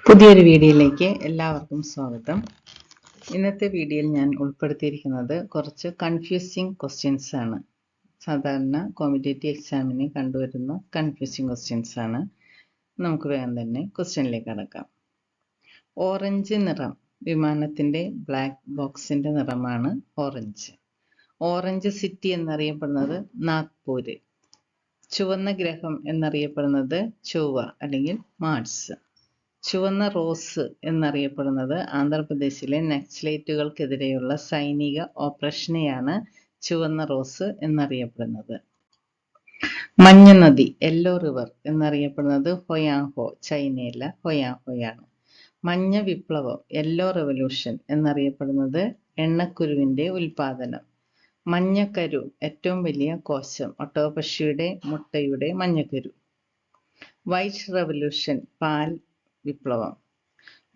പുതിയൊരു വീഡിയോയിലേക്ക് എല്ലാവർക്കും സ്വാഗതം. ഇന്നത്തെ വീഡിയോയിൽ ഞാൻ ഉൾപ്പെടുത്തിയിരിക്കുന്നത് കുറച്ച് കൺഫ്യൂസിങ് ക്വസ്റ്റ്യൻസ് ആണ്. സാധാരണ കോമ്പറ്റേറ്റീവ് എക്സാമിന് കണ്ടുവരുന്ന കൺഫ്യൂസിങ് ക്വസ്റ്റ്യൻസ് ആണ്. നമുക്ക് വേഗം തന്നെ ക്വസ്റ്റ്യനിലേക്ക് കടക്കാം. ഓറഞ്ച് നിറം, വിമാനത്തിൻ്റെ ബ്ലാക്ക് ബോക്സിൻ്റെ നിറമാണ് ഓറഞ്ച്. ഓറഞ്ച് സിറ്റി എന്നറിയപ്പെടുന്നത് നാഗ്പൂര്. ചുവന്ന ഗ്രഹം എന്നറിയപ്പെടുന്നത് ചൊവ്വ അല്ലെങ്കിൽ മാർസ്. ചുവന്ന റോസ് എന്നറിയപ്പെടുന്നത് ആന്ധ്രാപ്രദേശിലെ നക്സലൈറ്റുകൾക്കെതിരെയുള്ള സൈനിക ഓപ്പറേഷനെയാണ് ചുവന്ന റോസ് എന്നറിയപ്പെടുന്നത്. മഞ്ഞ നദി, യെല്ലോ റിവർ എന്നറിയപ്പെടുന്നത് ഹൊയാങ്ഹോ, ചൈനയിലെ ഹൊയാങ്ഹോയാണ്. മഞ്ഞ വിപ്ലവം, യെല്ലോ റെവല്യൂഷൻ എന്നറിയപ്പെടുന്നത് എണ്ണക്കുരുവിൻ്റെ ഉൽപാദനം. മഞ്ഞക്കരു, ഏറ്റവും വലിയ കോശം, ഒട്ടകപ്പക്ഷിയുടെ മുട്ടയുടെ മഞ്ഞക്കരു. വൈറ്റ് റെവല്യൂഷൻ, പാൽ വിപ്ലവം.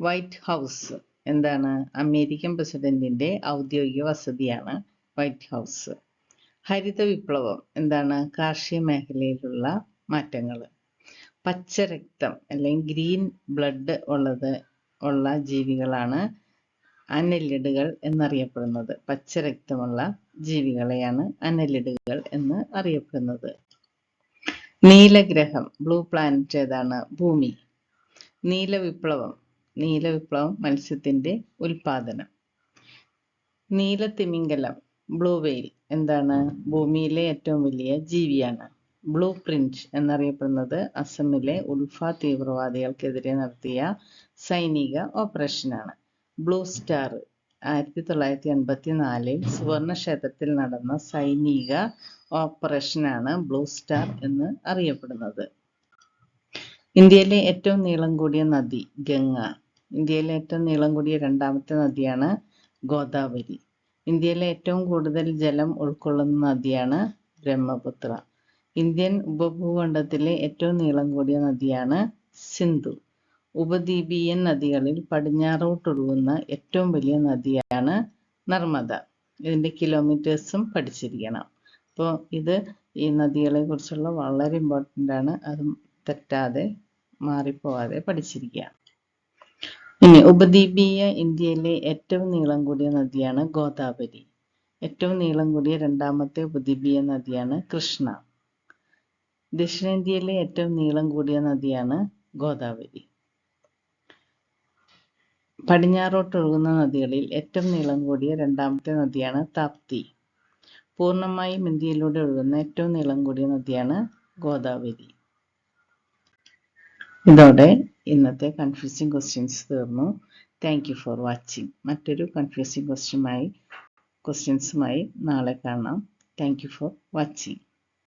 വൈറ്റ് ഹൗസ് എന്താണ്? അമേരിക്കൻ പ്രസിഡന്റിന്റെ ഔദ്യോഗിക വസതിയാണ് വൈറ്റ് ഹൗസ്. ഹരിത വിപ്ലവം എന്താണ്? കാർഷിക മേഖലയിലുള്ള മാറ്റങ്ങൾ. പച്ചരക്തം അല്ലെങ്കിൽ ഗ്രീൻ ബ്ലഡ് ഉള്ള ജീവികളാണ് അനലിഡുകൾ എന്നറിയപ്പെടുന്നത്. പച്ചരക്തമുള്ള ജീവികളെയാണ് അനലിഡുകൾ എന്ന് അറിയപ്പെടുന്നത്. നീലഗ്രഹം, ബ്ലൂ പ്ലാനറ്റ് ഏതാണ്? ഭൂമി. നീലവിപ്ലവം മത്സ്യത്തിന്റെ ഉൽപാദനം. നീലത്തിമിംഗലം, ബ്ലൂ വെയിൽ എന്താണ്? ഭൂമിയിലെ ഏറ്റവും വലിയ ജീവിയാണ്. ബ്ലൂ പ്രിന്റ് എന്നറിയപ്പെടുന്നത് അസമിലെ ഉൾഫ തീവ്രവാദികൾക്കെതിരെ നടത്തിയ സൈനിക ഓപ്പറേഷനാണ്. ബ്ലൂ സ്റ്റാർ 1984 സുവർണ ക്ഷേത്രത്തിൽ നടന്ന സൈനിക ഓപ്പറേഷനാണ് ബ്ലൂ സ്റ്റാർ എന്ന് അറിയപ്പെടുന്നത്. ഇന്ത്യയിലെ ഏറ്റവും നീളം കൂടിയ നദി ഗംഗ. ഇന്ത്യയിലെ ഏറ്റവും നീളം കൂടിയ രണ്ടാമത്തെ നദിയാണ് ഗോദാവരി. ഇന്ത്യയിലെ ഏറ്റവും കൂടുതൽ ജലം ഉൾക്കൊള്ളുന്ന നദിയാണ് ബ്രഹ്മപുത്ര. ഇന്ത്യൻ ഉപഭൂഖണ്ഡത്തിലെ ഏറ്റവും നീളം കൂടിയ നദിയാണ് സിന്ധു. ഉപദ്വീപീയൻ നദികളിൽ പടിഞ്ഞാറോട്ടൊഴുകുന്ന ഏറ്റവും വലിയ നദിയാണ് നർമ്മദ. ഇതിൻ്റെ കിലോമീറ്റേഴ്സും പഠിച്ചിരിക്കണം. അപ്പോൾ ഈ നദികളെ കുറിച്ചുള്ള വളരെ ഇമ്പോർട്ടൻ്റ് ആണ്. അതും തെറ്റാതെ മാറിപ്പോവാതെ പഠിച്ചിരിക്കുക. ഇനി ഉപദ്വീപീയ ഇന്ത്യയിലെ ഏറ്റവും നീളം കൂടിയ നദിയാണ് ഗോദാവരി. ഏറ്റവും നീളം കൂടിയ രണ്ടാമത്തെ ഉപദ്വീപീയ നദിയാണ് കൃഷ്ണ. ദക്ഷിണേന്ത്യയിലെ ഏറ്റവും നീളം കൂടിയ നദിയാണ് ഗോദാവരി. പടിഞ്ഞാറോട്ടൊഴുകുന്ന നദികളിൽ ഏറ്റവും നീളം കൂടിയ രണ്ടാമത്തെ നദിയാണ് താപ്തി. പൂർണ്ണമായും ഇന്ത്യയിലൂടെ ഒഴുകുന്ന ഏറ്റവും നീളം കൂടിയ നദിയാണ് ഗോദാവരി. ഇതോടെ ഇന്നത്തെ കൺഫ്യൂസിങ് ക്വസ്റ്റ്യൻസ് തീർന്നു. Thank you for watching. മറ്റൊരു കൺഫ്യൂസിങ് ക്വസ്റ്റ്യൻസുമായി നാളെ കാണാം. Thank you for watching.